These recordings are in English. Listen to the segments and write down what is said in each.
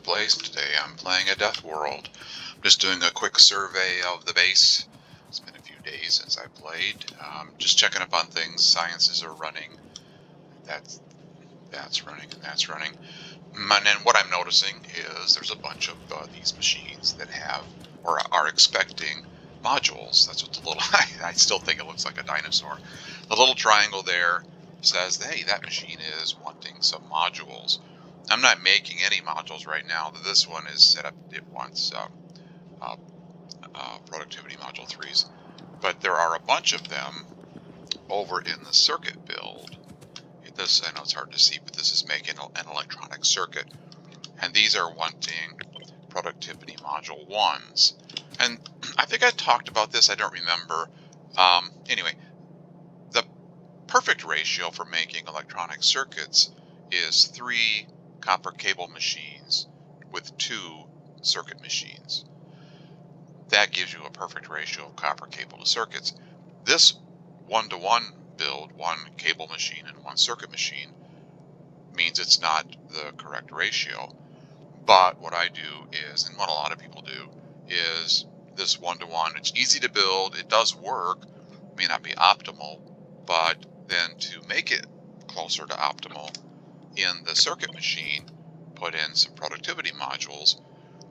place. Today I'm playing a Death World. I'm just doing a quick survey of the base. It's been a few days since I played. Just checking up on things. Sciences are running. That's running and that's running. And then what I'm noticing is there's a bunch of these machines that have or are expecting modules. That's what the little, I still think it looks like a dinosaur. The little triangle there says, hey, that machine is wanting some modules. I'm not making any modules right now. This one is set up, it wants productivity module 3s. But there are a bunch of them over in the circuit build. This, I know it's hard to see, but this is making an electronic circuit. And these are wanting productivity module 1s. And I think I talked about this, I don't remember. Anyway, the perfect ratio for making electronic circuits is 3 copper cable machines with 2 circuit machines. That gives you a perfect ratio of copper cable to circuits. This 1-to-1 build, 1 cable machine and 1 circuit machine, means it's not the correct ratio. But what I do is, and what a lot of people do, is this 1-to-1. It's easy to build, it does work, may not be optimal, but then to make it closer to optimal, in the circuit machine, put in some productivity modules.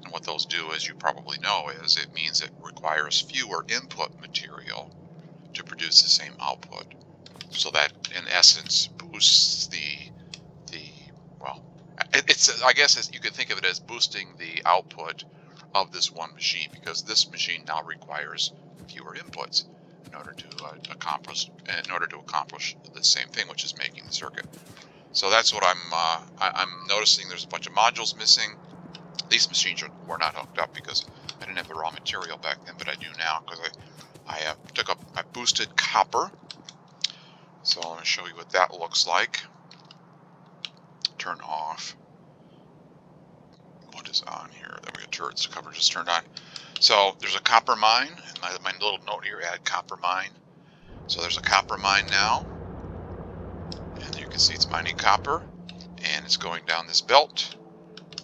And what those do, as you probably know, is it means it requires fewer input material to produce the same output. So that, in essence, boosts well, it's, I guess you could think of it as boosting the output of this one machine, because this machine now requires fewer inputs in order to accomplish the same thing, which is making the circuit. So that's what I'm noticing. There's a bunch of modules missing. These machines were not hooked up because I didn't have the raw material back then, but I do now because I boosted copper. So I'm going to show you what that looks like. Turn off. What is on here? There we go. Turrets cover just turned on. So there's a copper mine. My little note here, add copper mine. So there's a copper mine now. And you can see it's mining copper. And it's going down this belt.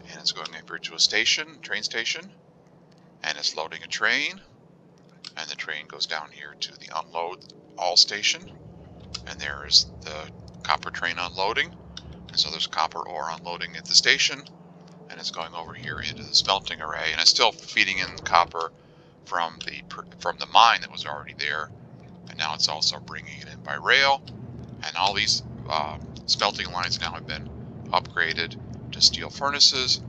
And it's going over to a station, train station. And it's loading a train. And the train goes down here to the unload all station. And there is the copper train unloading. And so there's copper ore unloading at the station. And it's going over here into the smelting array, and it's still feeding in copper from the mine that was already there, and now it's also bringing it in by rail. And all these smelting lines now have been upgraded to steel furnaces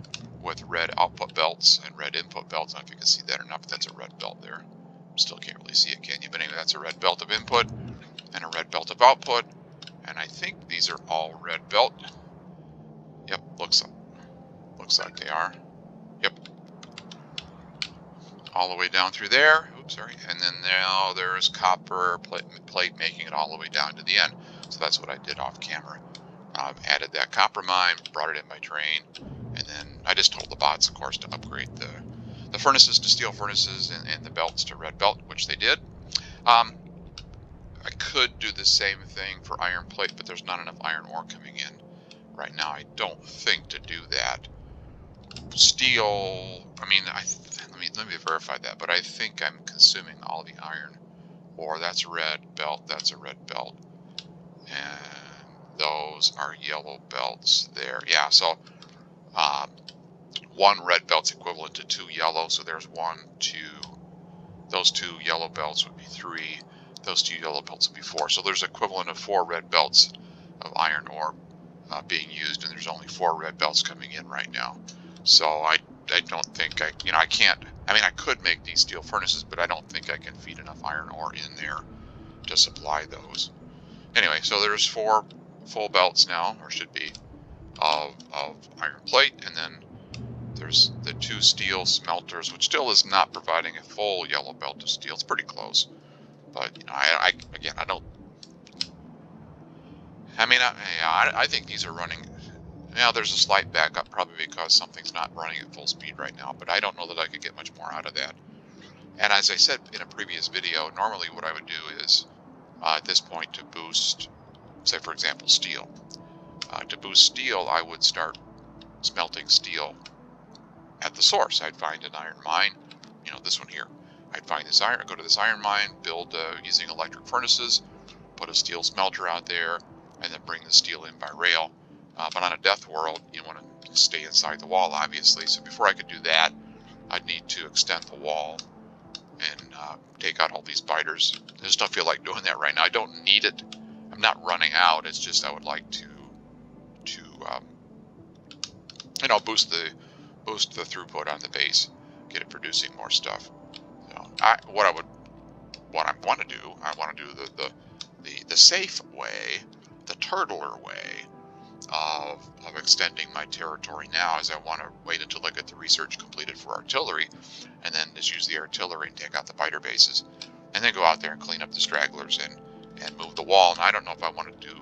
with red output belts and red input belts. I don't know if you can see that or not, but that's a red belt there. Still can't really see it, can you? But anyway, that's a red belt of input and a red belt of output, and I think these are all red belt. Yep, looks like they are. Yep. All the way down through there. Oops, sorry. And then now there's copper plate making it all the way down to the end. So that's what I did off camera. Added that copper mine, brought it in by train, and then I just told the bots, of course, to upgrade the furnaces to steel furnaces and the belts to red belt, which they did. I could do the same thing for iron plate, but there's not enough iron ore coming in right now, I don't think, to do that. Steel, I mean, let me verify that, but I think I'm consuming all the iron ore. That's red belt, that's a red belt, and those are yellow belts there. Yeah, so 1 red belt's equivalent to 2 yellow, so there's 1, 2, those 2 yellow belts would be 3, those 2 yellow belts would be 4. So there's equivalent of 4 red belts of iron ore being used, and there's only 4 red belts coming in right now. So I don't think I can't, I could make these steel furnaces, but I don't think I can feed enough iron ore in there to supply those. Anyway, so there's 4 full belts now, or should be, of iron plate, and then there's the 2 steel smelters, which still is not providing a full yellow belt of steel. It's pretty close, but I think these are running. Now there's a slight backup, probably because something's not running at full speed right now, but I don't know that I could get much more out of that. And as I said in a previous video, normally what I would do is, at this point, to boost, say for example, steel. To boost steel, I would start smelting steel at the source. I'd find an iron mine, this one here. I'd find this iron, go to this iron mine, build using electric furnaces, put a steel smelter out there, and then bring the steel in by rail. But on a death world, you want to stay inside the wall, obviously. So before I could do that, I'd need to extend the wall and take out all these biters. I just don't feel like doing that right now. I don't need it. I'm not running out. It's just I would like to boost the throughput on the base, get it producing more stuff. So what I want to do, I want to do the safe way, the turtler way of extending my territory now, is I want to wait until I get the research completed for artillery, and then just use the artillery and take out the biter bases, and then go out there and clean up the stragglers and move the wall. And I don't know if I wanted to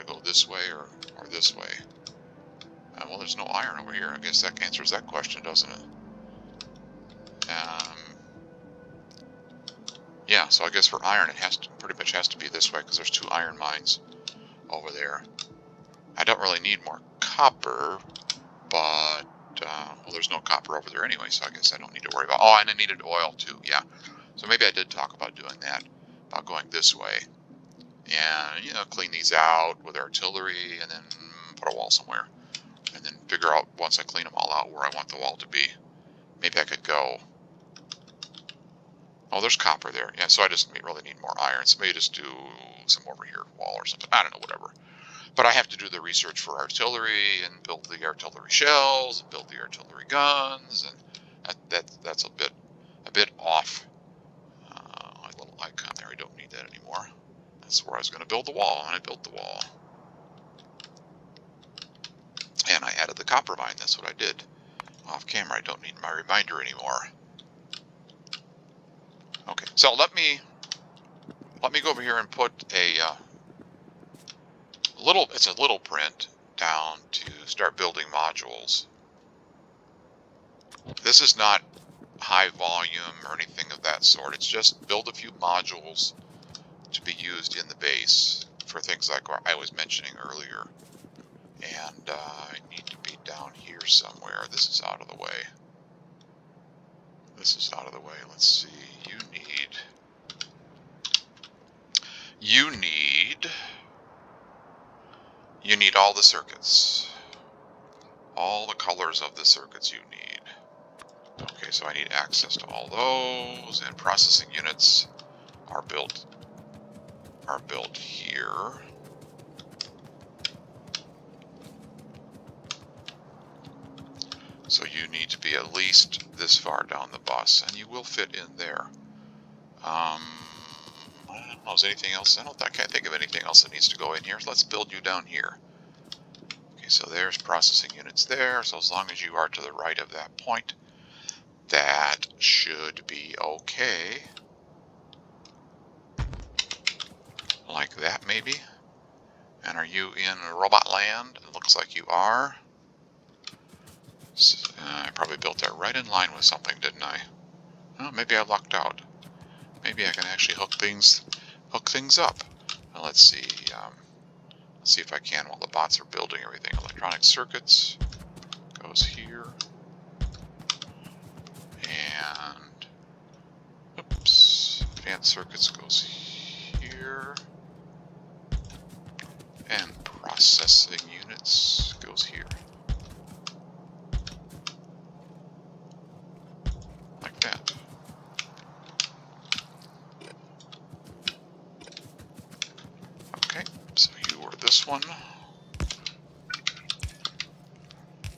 go this way or this way. Well, there's no iron over here. I guess that answers that question, doesn't it? Yeah, so I guess for iron it pretty much has to be this way, because there's 2 iron mines over there. I don't really need more copper, but well, there's no copper over there anyway, so I guess I don't need to worry about. Oh, and I needed oil too. Yeah, so maybe I did talk about doing that, about going this way, and clean these out with artillery, and then put a wall somewhere, and then figure out, once I clean them all out, where I want the wall to be. Maybe I could go. Oh, there's copper there. Yeah, so I just really need more iron. So maybe just do some over here wall or something. I don't know, whatever. But I have to do the research for artillery and build the artillery shells and build the artillery guns, and that's a bit off. My little icon there, I don't need that anymore. That's where I was going to build the wall, and I built the wall. And I added the copper mine. That's what I did. Off camera, I don't need my reminder anymore. Okay, so let me go over here and put it's a little print down to start building modules. This is not high volume or anything of that sort. It's just build a few modules to be used in the base for things like what I was mentioning earlier. And I need to be down here somewhere. This is out of the way. Let's see. You need all the circuits. All the colors of the circuits you need. Okay, so I need access to all those, and processing units are built here. So you need to be at least this far down the bus, and you will fit in there. I don't know, is anything else? I can't think of anything else that needs to go in here. So let's build you down here. Okay, so there's processing units there. So as long as you are to the right of that point, that should be okay. Like that, maybe. And are you in robot land? It looks like you are. So, I probably built that right in line with something, didn't I? Oh, maybe I lucked out. Maybe I can actually hook things up. Now, let's see. Let's see if I can while the bots are building everything. Electronic circuits goes here. And oops, advanced circuits goes here. And processing units goes here. Like that. Okay, so you were this one.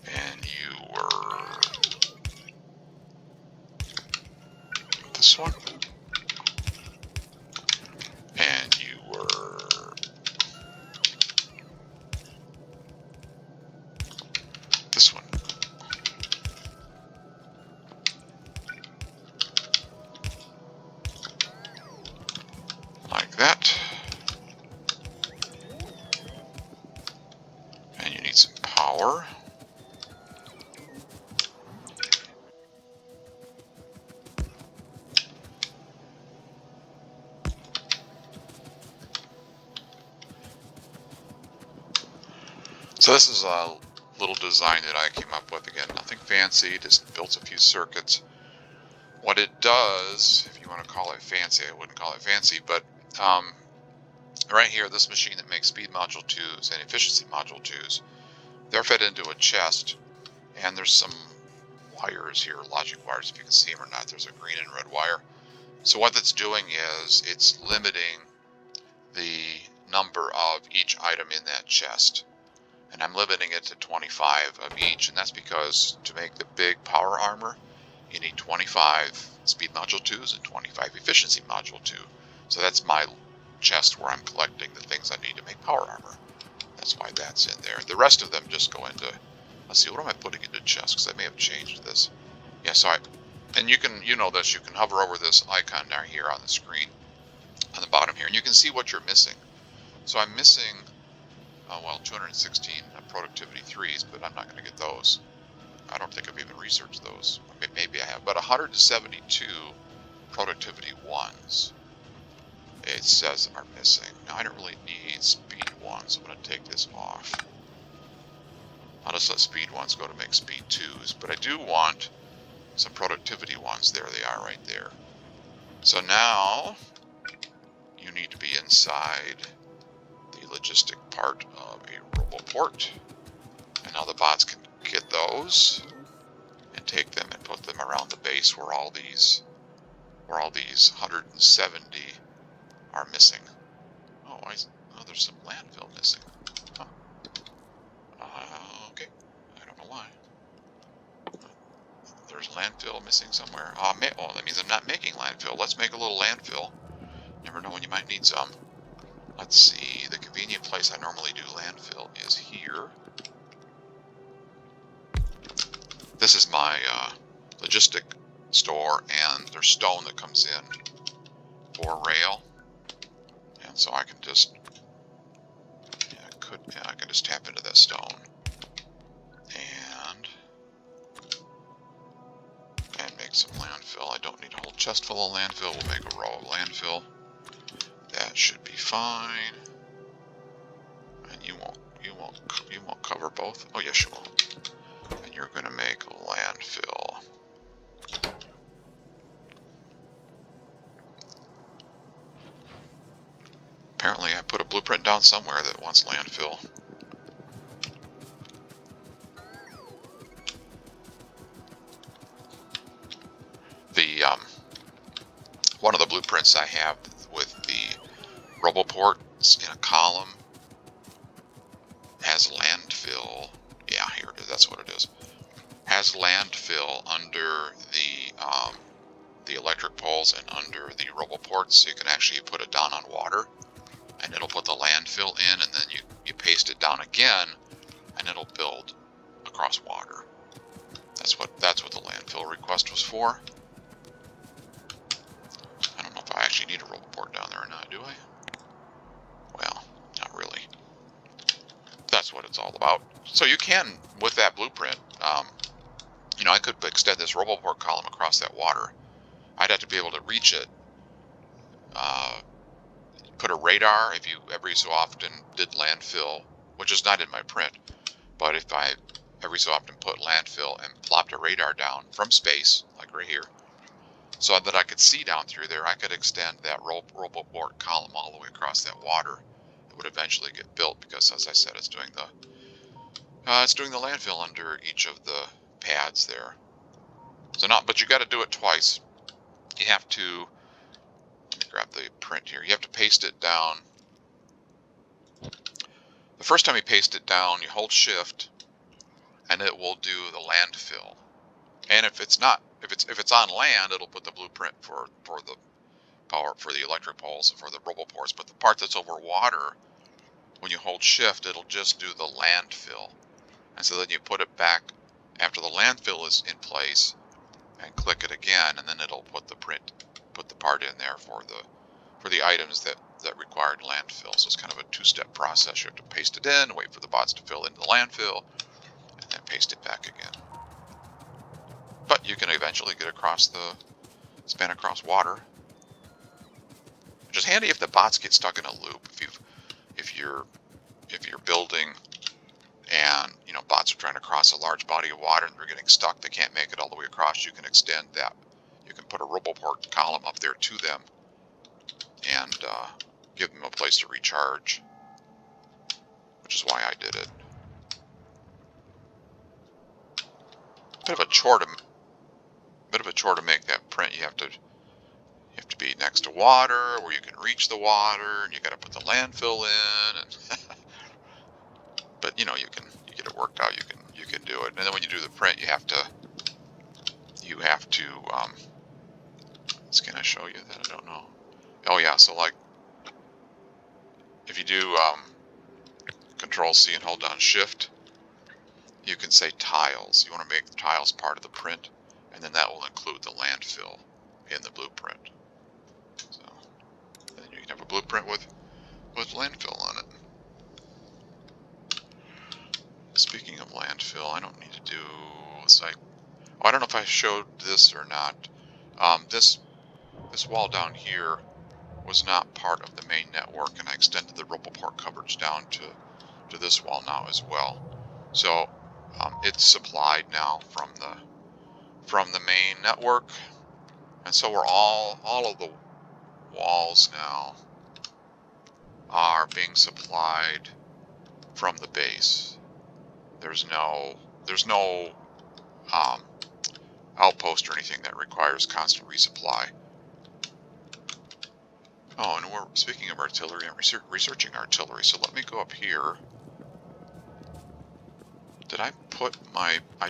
And you were this one. And you were this one. Like that. And you need some power. So this is little design that I came up with. Again, nothing fancy, just built a few circuits. What it does, if you want to call it fancy, I wouldn't call it fancy, but right here, this machine that makes speed module 2s and efficiency module 2s, they're fed into a chest, and there's some wires here, logic wires, if you can see them or not. There's a green and red wire. So what that's doing is it's limiting the number of each item in that chest. And I'm limiting it to 25 of each, and that's because to make the big power armor, you need 25 speed module 2s and 25 efficiency module 2. So that's my chest where I'm collecting the things I need to make power armor. That's why that's in there. The rest of them just go into, let's see, what am I putting into chest? Because I may have changed this. Yeah, so and you know this, you can hover over this icon down here on the screen, on the bottom here, and you can see what you're missing. So I'm missing, well, 216 productivity 3s, but I'm not going to get those. I don't think I've even researched those. Maybe I have, but 172 productivity 1s, it says are missing. Now I don't really need speed 1s, so I'm going to take this off. I'll just let speed 1s go to make speed 2s, but I do want some productivity 1s. There they are right there. So now you need to be inside the logistic part of a RoboPort, and now the bots can get those and take them and put them around the base where all these 170 are missing. Oh, there's some landfill missing. Huh. Okay, I don't know why. There's landfill missing somewhere. Oh, that means I'm not making landfill. Let's make a little landfill. Never know when you might need some. Let's see, the convenient place I normally do landfill is here. This is my logistic store, and there's stone that comes in for rail. And so I can just, I can just tap into that stone. And make some landfill. I don't need a whole chest full of landfill. We'll make a row of landfill. That should be fine. And you won't cover both. Oh yes, you will. And you're going to make landfill. Apparently, I put a blueprint down somewhere that wants landfill. One of the blueprints I have with the RoboPorts in a column has landfill. Yeah, here it is. That's what it is. Has landfill under the electric poles and under the RoboPorts, so you can actually put it down on water, and it'll put the landfill in, and then you paste it down again, and it'll build across water. That's what the landfill request was for. I don't know if I actually need a RoboPort down there or not, do I? Well, not really. That's what it's all about. So you can, with that blueprint, I could extend this RoboPort column across that water. I'd have to be able to reach it. Put a radar if you every so often did landfill, which is not in my print, but if I every so often put landfill and plopped a radar down from space, like right here, so that I could see down through there, I could extend that RoboPort column all the way across that water. It would eventually get built because, as I said, it's doing the landfill under each of the pads there. So but you got to do it twice. You have to, let me grab the print here. You have to paste it down. The first time you paste it down, you hold Shift, and it will do the landfill. And if it's on land, it'll put the blueprint for the power for the electric poles and for the RoboPorts. But the part that's over water, when you hold Shift, it'll just do the landfill. And so then you put it back after the landfill is in place, and click it again, and then it'll put the part in there for the items that required landfill. So it's kind of a two-step process. You have to paste it in, wait for the bots to fill in the landfill, and then paste it back again. But you can eventually get span across water. Which is handy if the bots get stuck in a loop. If you're building and bots are trying to cross a large body of water and they're getting stuck. They can't make it all the way across. You can extend that. You can put a RoboPort column up there to them and give them a place to recharge, which is why I did it. Bit of a chore to make that print. You have to be next to water where you can reach the water, and you got to put the landfill in. And but you know, you get it worked out. You can do it. And then when you do the print, you have to. Can I show you that? I don't know. Oh yeah. So like, if you do Control C and hold down Shift, you can say tiles. You want to make the tiles part of the print, and then that will include the landfill in the blueprint. So then you can have a blueprint with landfill on it. Speaking of landfill, I don't need to do. I don't know if I showed this or not. This wall down here was not part of the main network, and I extended the RoboPort coverage down to this wall now as well. So it's supplied now from the main network, and so we're all of the walls now are being supplied from the base. There's no outpost or anything that requires constant resupply. Oh, and we're speaking of artillery, I'm researching artillery, so let me go up here. I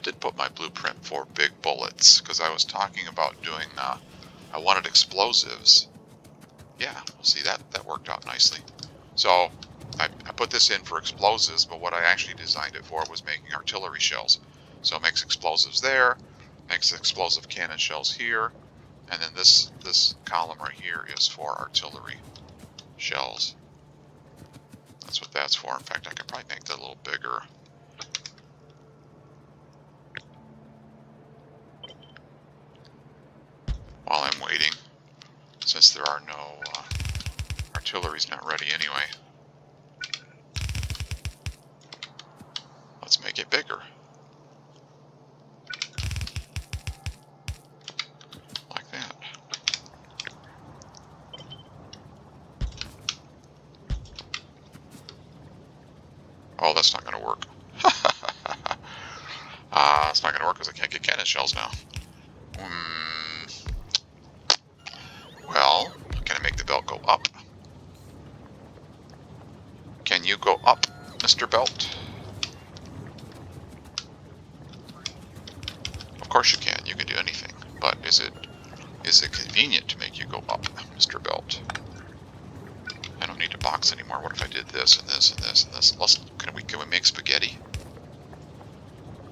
did put my blueprint for big bullets, because I was talking about doing, I wanted explosives. Yeah, we'll see, that worked out nicely. So, I put this in for explosives, but what I actually designed it for was making artillery shells. So it makes explosives there, makes explosive cannon shells here, and then this column right here is for artillery shells. That's what that's for. In fact, I could probably make that a little bigger. While I'm waiting, since there are no artillery's not ready anyway. Let's make it bigger. Like that. Oh, that's not going to work. It's not going to work because I can't get cannon shells now. Well, can I make the belt go up? Can you go up, Mr. Belt? Of course you can. You can do anything. But is it convenient to make you go up, Mr. Belt? I don't need a box anymore. What if I did this and this and this and this? Can we make spaghetti?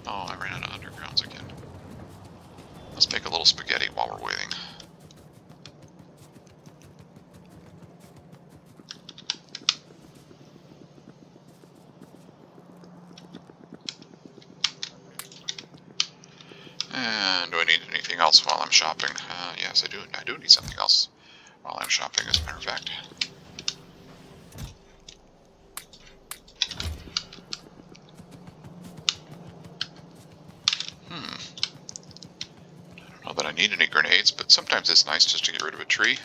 Oh, I ran out of undergrounds again. Let's make a little spaghetti while we're waiting. And do I need anything else while I'm shopping? Yes, I do. I do need something else while I'm shopping, as a matter of fact. I don't know that I need any grenades, but sometimes it's nice just to get rid of a tree.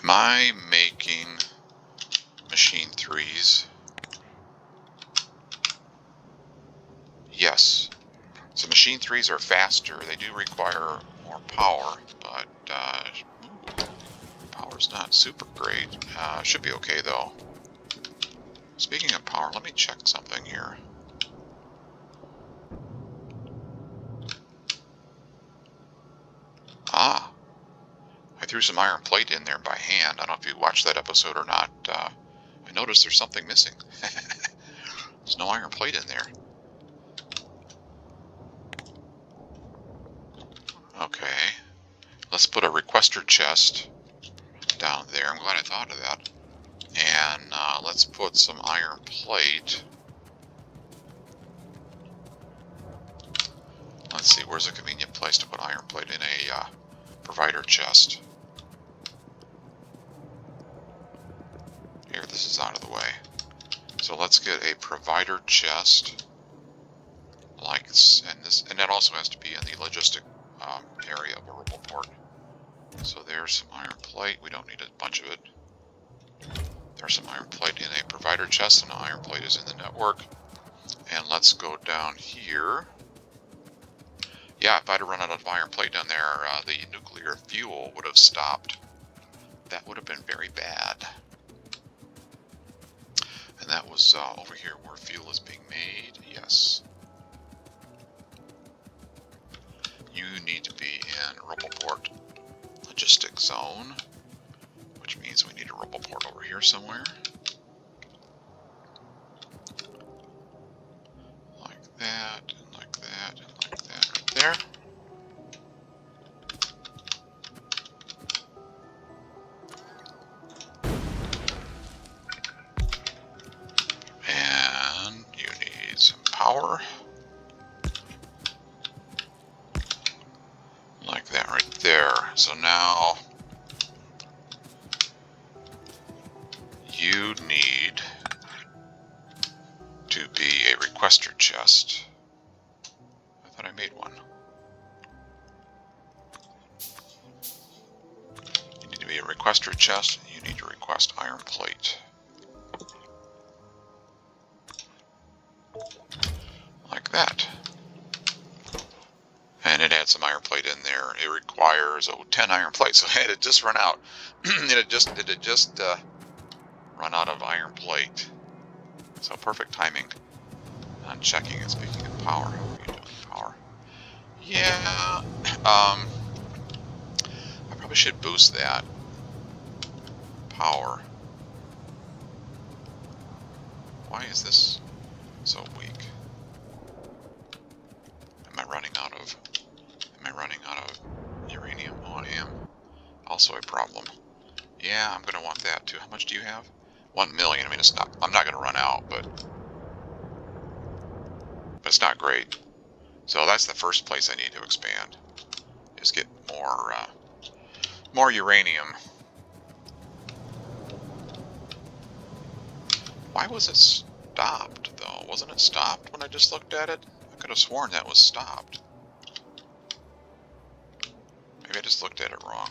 Am I making machine 3s? Yes. So machine 3s are faster. They do require more power, but power's not super great. Should be okay though. Speaking of power, let me check something here. I threw some iron plate in there by hand. I don't know if you watched that episode or not. I noticed there's something missing. There's no iron plate in there. Okay. Let's put a requester chest down there. I'm glad I thought of that. And let's put some iron plate Let's see, where's a convenient place to put iron plate in a provider chest? Here, this is out of the way. So let's get a provider chest, like this, and that also has to be in the logistic area of a roboport. So there's some iron plate. We don't need a bunch of it. There's some iron plate in a provider chest, and an iron plate is in the network. And let's go down here. Yeah, if I'd have run out of iron plate down there, the nuclear fuel would have stopped. That would have been very bad. And that was over here where fuel is being made. Yes. You need to be in Roboport Logistic Zone, which means we need a Roboport over here somewhere. Like that, and like that, and like that, right there. And you need some power. Like that right there. So now you need to be a requester chest. I thought I made one. You need to be a requester chest, and you need to request iron plate. Like that. And it had some iron plate in there. It requires 10 iron plates, so it had just run out. it had just run out of iron plate. So perfect timing on checking. And speaking of power, how are you doing power? Yeah, I probably should boost that power. Why is this so weak? Am I running out of uranium? Oh, I am. Also a problem. Yeah, I'm gonna want that too. How much do you have? 1 million. I mean, it's not. I'm not gonna run out, but it's not great. So that's the first place I need to expand. Is get more uranium. Why was it stopped though? Wasn't it stopped when I just looked at it? I could have sworn that was stopped. Maybe I just looked at it wrong.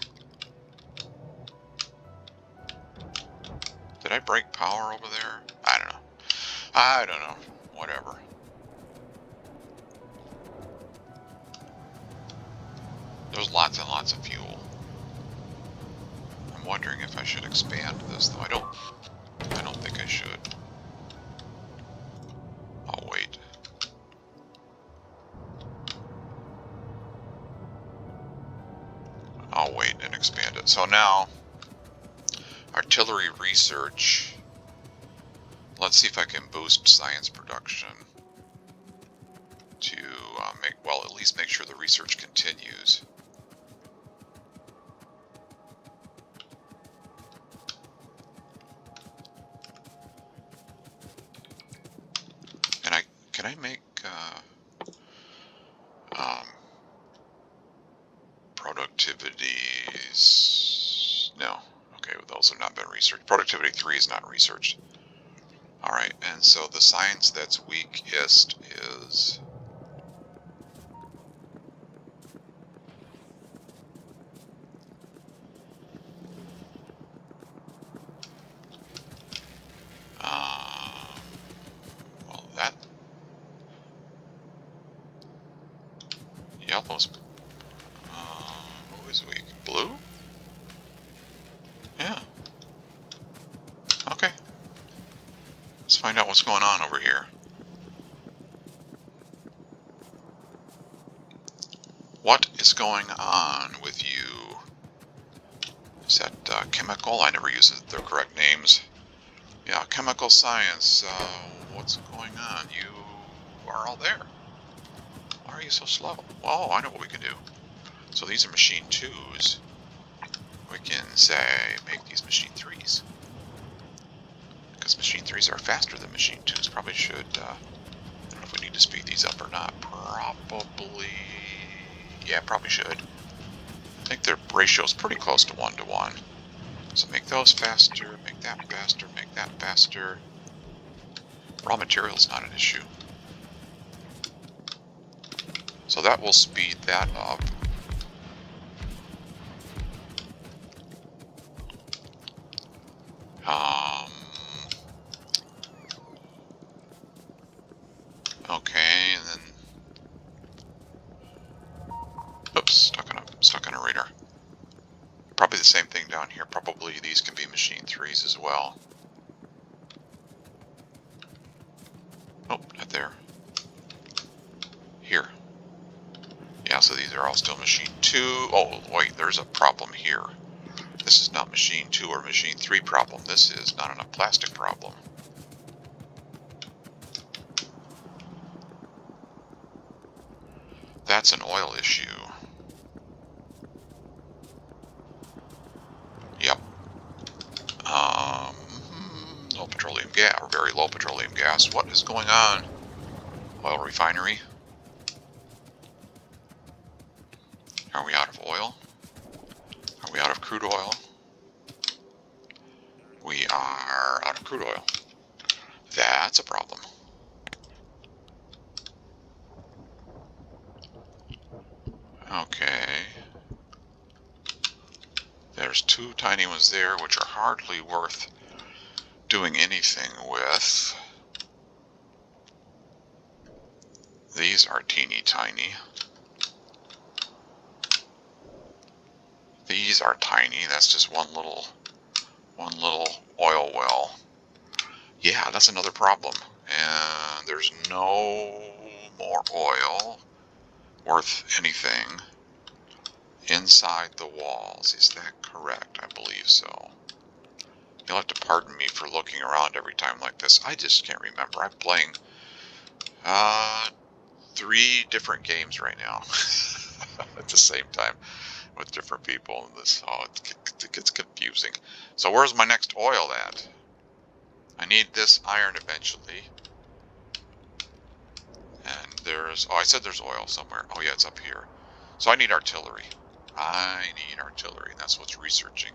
Did I break power over there? I don't know. I don't know. Whatever. There's lots and lots of fuel. I'm wondering if I should expand this, though. I don't think I should. I'll wait. I'll wait and expand it. So now, artillery research. Let's see if I can boost science production to at least make sure the research continues. And can I make productivities? No. Okay, well, those have not been researched. Productivity 3 is not researched. All right, and so the science that's weakest is well, that yellow's what was weak? Blue? Yeah. Okay. Let's find out what's going on over here. What is going on with you? Is that chemical? I never use their correct names. Yeah, chemical science. What's going on? You are all there. Why are you so slow? Oh, I know what we can do. So these are machine 2s. We can say, make these machine 3s. Because machine 3s are faster than machine 2s. Probably should, I don't know if we need to speed these up or not. Probably, yeah, probably should. I think their ratio is pretty close to 1 to 1. So make those faster, make that faster, make that faster. Raw material's not an issue. So that will speed that up. Okay, and then oops, stuck on a radar. Probably the same thing down here. Probably these can be machine 3s as well. Oh, not there. Here. Yeah, so these are all still machine 2. Oh, wait, there's a problem here. This is not machine 2 or machine 3 problem. This is not enough plastic problem. That's an oil issue. Yep. Low petroleum gas, or very low petroleum gas. What is going on? Oil refinery. Are we out of oil? Are we out of crude oil? We are out of crude oil. That's a problem. Okay. There's 2 tiny ones there, which are hardly worth doing anything with. These are teeny tiny. These are tiny. That's just one little oil well. Yeah, that's another problem. And there's no more oil worth anything inside the walls. Is that correct? I believe so. You'll have to pardon me for looking around every time like this. I just can't remember. I'm playing 3 different games right now at the same time with different people. And this, oh, it gets confusing. So where's my next oil at? I need this iron eventually. And there's, oh, I said there's oil somewhere. Oh yeah, it's up here. So I need artillery. I need artillery. That's what's researching.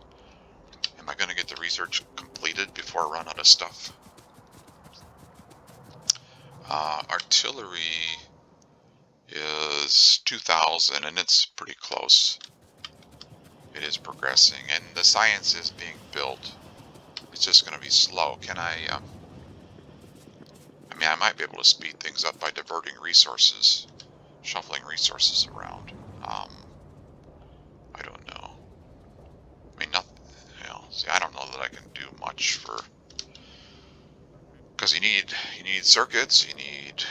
Am I going to get the research completed before I run out of stuff? Artillery is 2,000 and it's pretty close. It is progressing and the science is being built. It's just going to be slow. Can I mean, I might be able to speed things up by diverting resources, shuffling resources around. I don't know. I mean, nothing, you know, see, I don't know that I can do much for, because you need circuits, you need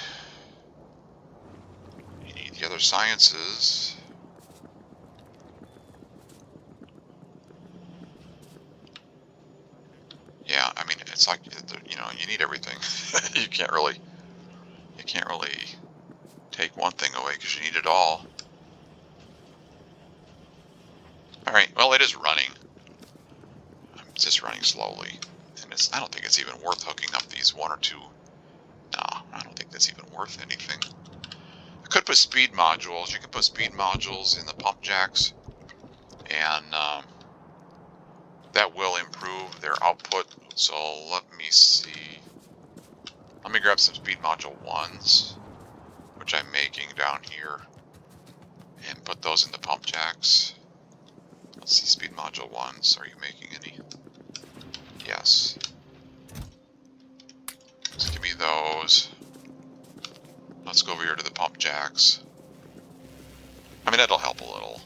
the other sciences. Yeah, I mean, it's like, you know, you need everything. You can't really take one thing away because you need it all. All right, well, it is running. It's just running slowly, and I don't think it's even worth hooking up these 1 or 2. No, I don't think that's even worth anything. I could put speed modules. You can put speed modules in the pump jacks, and that will improve their output. So let me see. Let me grab some speed module 1s, which I'm making down here, and put those in the pump jacks. Let's see, speed module 1s. Are you making any? Yes. So give me those. Let's go over here to the pump jacks. I mean, that'll help a little.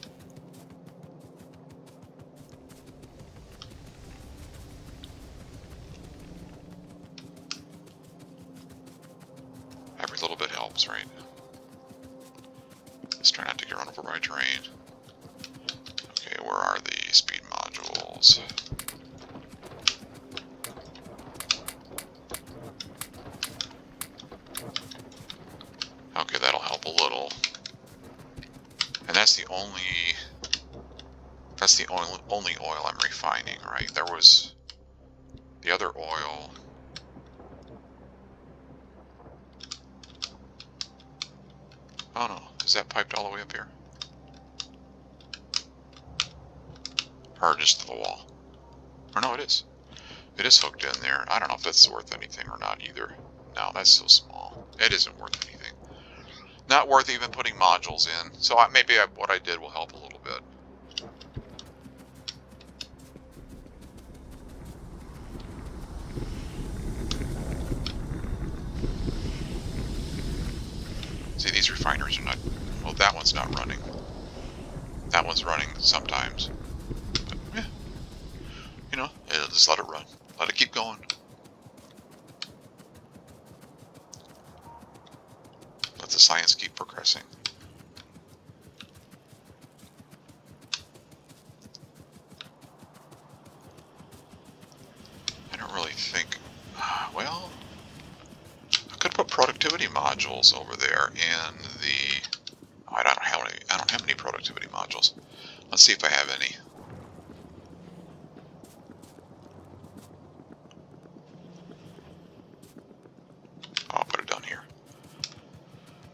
Every little bit helps, right? Let's try not to get run over by terrain. Okay, where are the speed modules? Okay, that'll help a little. And that's the only oil I'm refining, right? There was the other oil. Oh no, is that piped all the way up here? Or just to the wall? Or no, it is. It is hooked in there. I don't know if that's worth anything or not either. No, that's so small. It isn't worth anything. Not worth even putting modules in. So maybe what I did will help a little bit. See, these refiners are not... Well, that one's not running. That one's running sometimes. But, yeah. You know, just let it run. Let it keep going. Let the science keep progressing. I don't really think... Well... I could put productivity modules over there in the... I don't have any productivity modules. Let's see if I have any. I'll put it down here.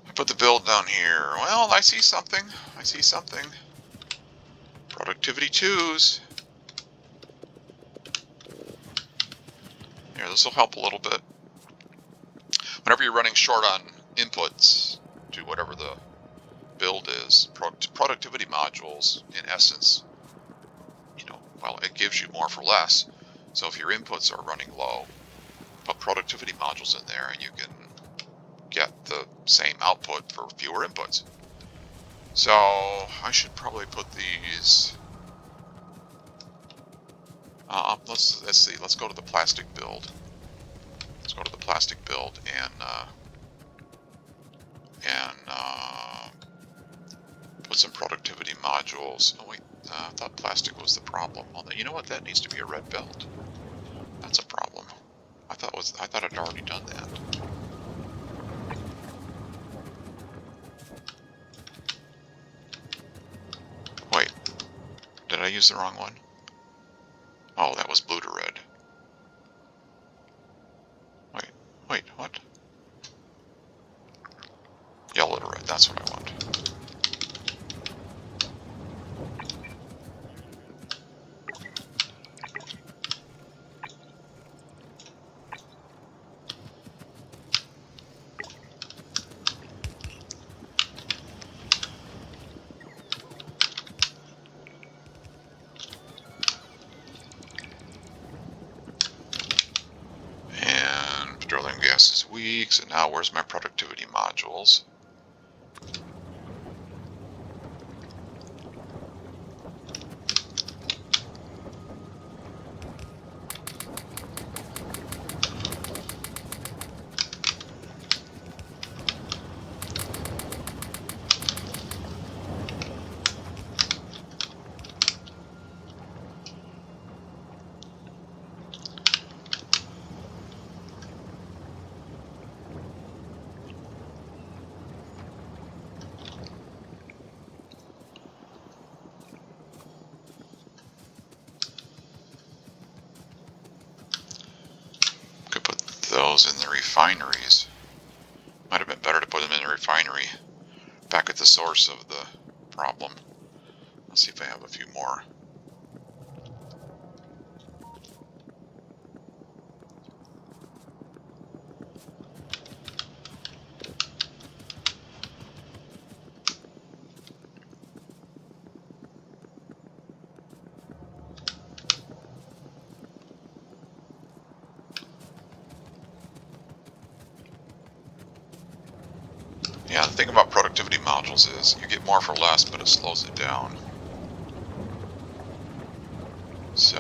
I put the build down here. Well, I see something. I see something. Productivity 2s. Here, this will help a little bit. Whenever you're running short on inputs to whatever the build is, productivity modules, in essence, you know, well, it gives you more for less. So if your inputs are running low, put productivity modules in there and you can get the same output for fewer inputs. So I should probably put these... let's see. Let's go to the plastic build. Let's go to the plastic build and put some productivity modules. Oh wait, I thought plastic was the problem. Well, you know what? That needs to be a red belt. That's a problem. I thought I'd already done that. Wait, did I use the wrong one? Oh, that was blue to red. Wait, what? Yellow to red, that's what I want. Petroleum gas is weak, so now where's my productivity modules? Those in the refineries. Might have been better to put them in the refinery, back at the source of the problem. Let's see if I have a few more. Yeah, the thing about productivity modules is you get more for less, but it slows it down. So...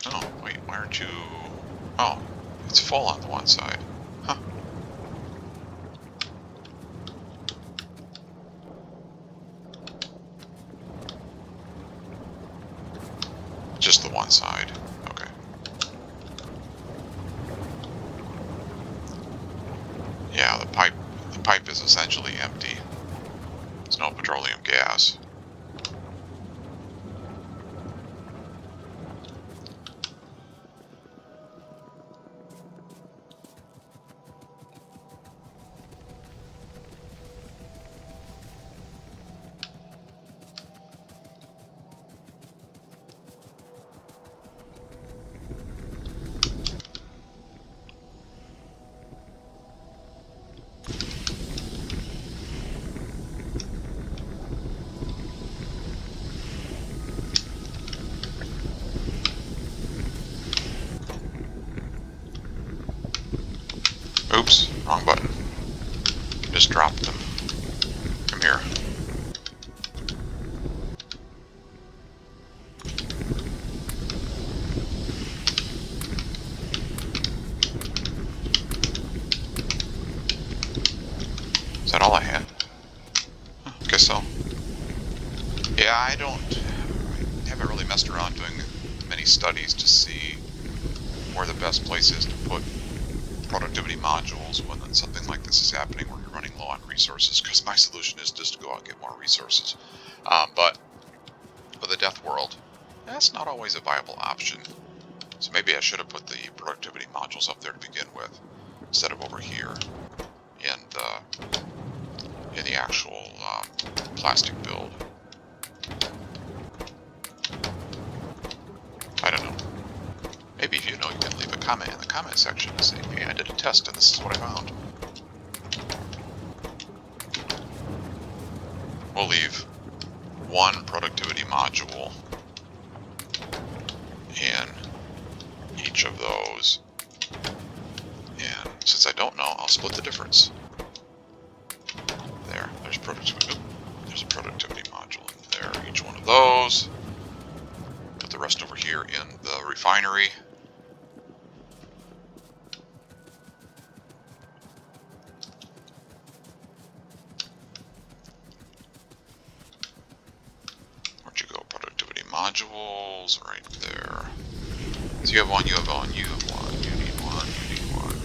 Oh, wait, why aren't you... Oh, it's full on the one side. Huh. Just the one side. Okay. Yeah, the pipe is essentially empty. There's no petroleum gas. Oops, wrong button. Just dropped them. Come here. Is that all I had? Guess so. Yeah, I haven't really messed around doing many studies to see where the best place is to put productivity modules when something like this is happening where you're running low on resources, because my solution is just to go out and get more resources. But for the death world, that's not always a viable option. So maybe I should have put the productivity modules up there to begin with, instead of over here in the actual plastic build. I don't know. Maybe if you know, you can leave a comment in the comment section and say, hey, I did a test and this is what I found. We'll leave one productivity module in each of those. And since I don't know, I'll split the difference. There's productivity. There's a productivity module in there. Each one of those. Put the rest over here in the refinery. Where'd you go? Productivity modules, right there. So you have one, you have one, you have one, you need one, you need one.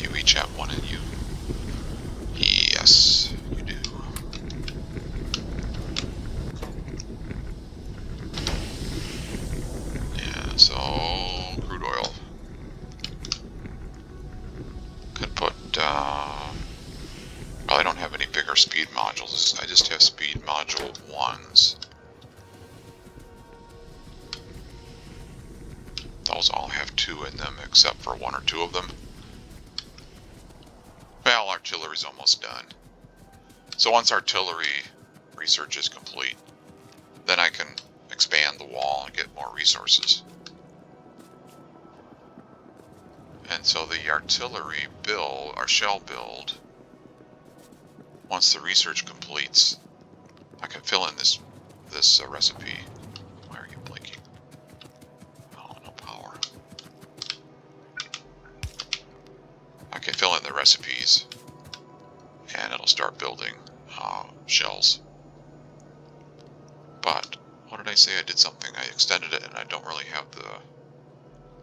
You each have one in you. Yes, you do. Yeah, so crude oil. Could put, well, I don't have any bigger speed modules. I just have speed module 1s. Those all have 2 in them, except for 1 or 2 of them. Well, artillery's almost done. So once artillery research is complete, then I can expand the wall and get more resources. And so the artillery build, our shell build, once the research completes, I can fill in this recipe. Why are you blinking? Oh, no power. I can fill in the recipes, and it'll start building shells. But what did I say? I did something. I extended it, and I don't really have the.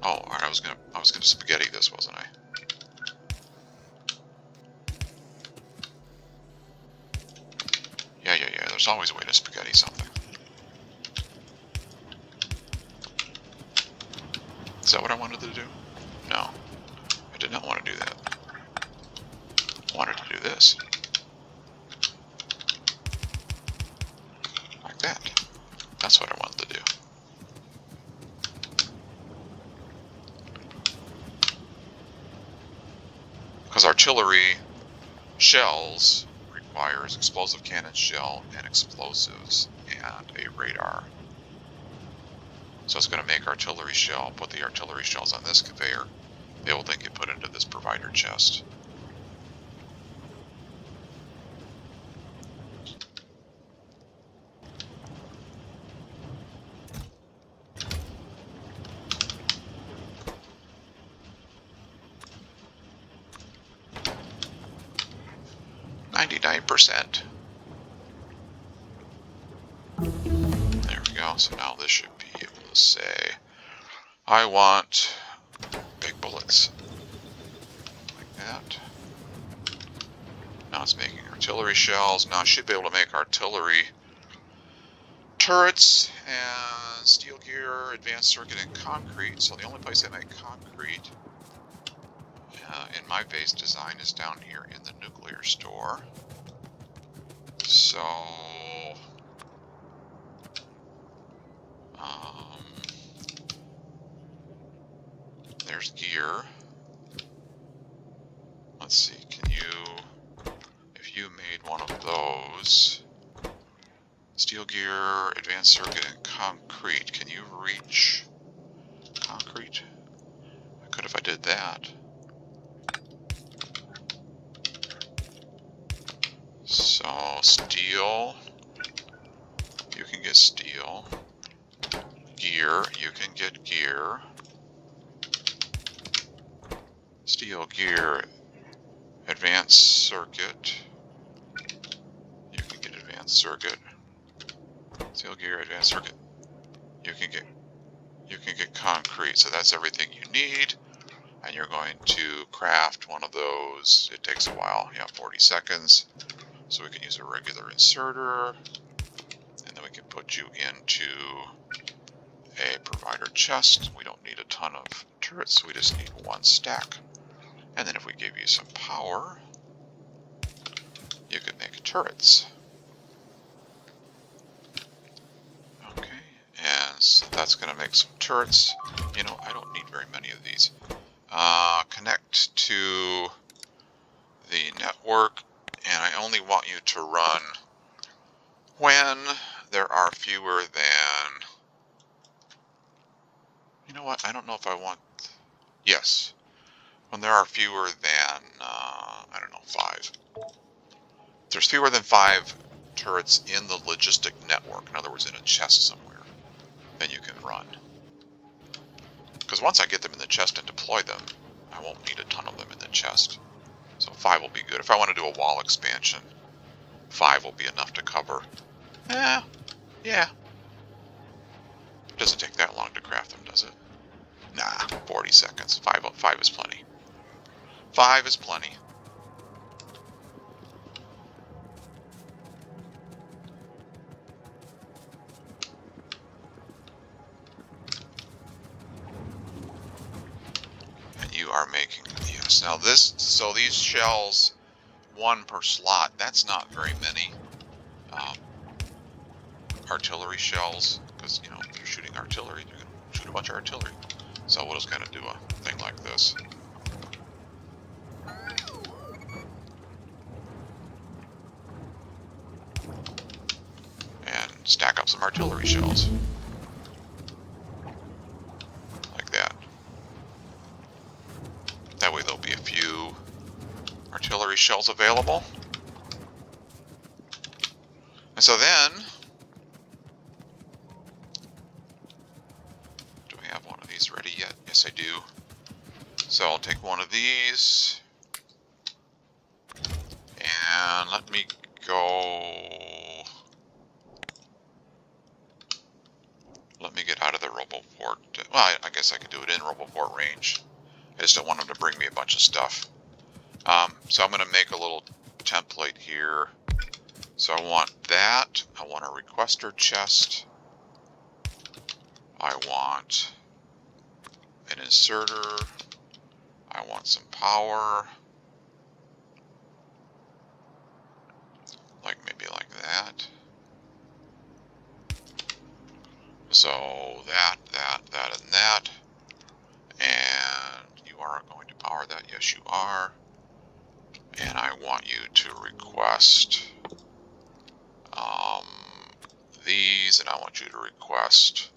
Oh, I was gonna spaghetti this, wasn't I? Yeah. There's always a way to spaghetti something. Is that what I wanted to do? No, I did not want to do that. I wanted to do this. Like that. That's what I wanted to do. Because artillery shells requires explosive cannon shell and explosives and a radar. So it's going to make artillery shell, put the artillery shells on this conveyor. They will then get put into this provider chest. %. There we go. So now this should be able to say, I want big bullets. Like that. Now it's making artillery shells. Now I should be able to make artillery turrets and steel gear, advanced circuit, and concrete. So the only place I make concrete in my base design is down here in the nuclear store. So there's gear. Let's see, can you made one of those. Steel gear, advanced circuit, and concrete. Can you reach concrete? I could if I did that. So, steel. You can get steel. Gear. You can get gear. Steel gear. Advanced circuit. You can get advanced circuit. Steel gear, advanced circuit. You can get concrete. So that's everything you need. And you're going to craft one of those. It takes a while. 40 seconds. So we can use a regular inserter. And then we can put you into a provider chest. We don't need a ton of turrets. We just need one stack. And then if we give you some power, you can make turrets. Okay, and so that's going to make some turrets. I don't need very many of these. Connect to the network, and I only want you to run when there are fewer than... You know what? I don't know if I want... Yes. When there are fewer than, I don't know, 5. If there's fewer than 5 turrets in the logistic network, in other words, in a chest somewhere, then you can run. Because once I get them in the chest and deploy them, I won't need a ton of them in the chest. So 5 will be good. If I want to do a wall expansion, 5 will be enough to cover. Yeah. It doesn't take that long to craft them, does it? Nah, 40 seconds. 5 is plenty. 5 is plenty. And you are making, yes. Now so these shells, 1 per slot, that's not very many artillery shells, because, if you're shooting artillery, you're going to shoot a bunch of artillery. So we'll just kind of do a thing like this. And stack up some artillery shells. Like that. That way there'll be a few artillery shells available. And so then, do we have one of these ready yet? Yes, I do. So I'll take one of these, and let me get out of the Roboport. Well, I guess I could do it in Roboport range. I just don't want them to bring me a bunch of stuff. So I'm going to make a little template here. So I want that. I want a requester chest. I want an inserter. I want some power. Maybe like that. So that, and that. And you are going to power that. Yes, you are. And I want you to request these, and I want you to request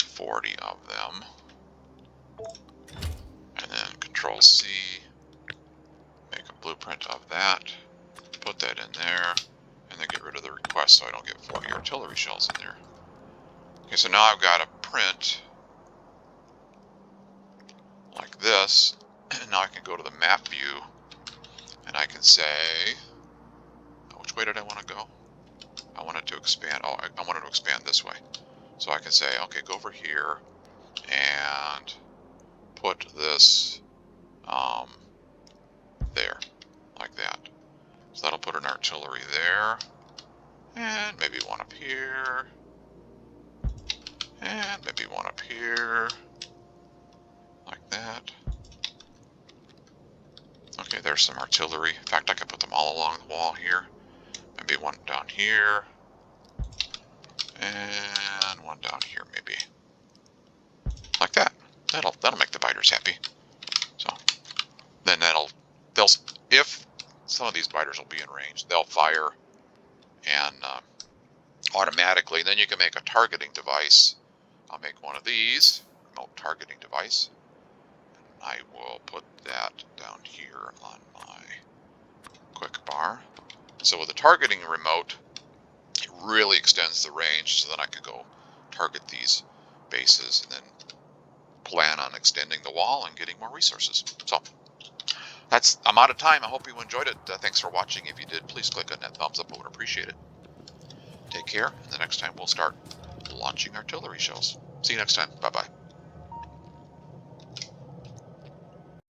40 of them. And then Control C, make a blueprint of that, put that in there, and then get rid of the request so I don't get 40 artillery shells in there. Okay, so now I've got a print like this, and now I can go to the map view, and I can say, which way did I want to go? I wanted to expand, I wanted to expand this way. So I can say, okay, go over here, and put this there, like that. So that'll put an artillery there, and maybe one up here, and maybe one up here, like that. Okay, there's some artillery. In fact, I could put them all along the wall here. Maybe one down here, and one down here, maybe. Like that. That'll make the biters happy. So then if some of these biters will be in range. They'll fire and automatically. And then you can make a targeting device. I'll make one of these, remote targeting device. I will put that down here on my quick bar. So with the targeting remote, it really extends the range, so then I can go target these bases and then plan on extending the wall and getting more resources. So I'm out of time. I hope you enjoyed it. Thanks for watching. If you did, please click on that thumbs up. I would appreciate it. Take care, and the next time we'll start launching artillery shells. See you next time. Bye-bye.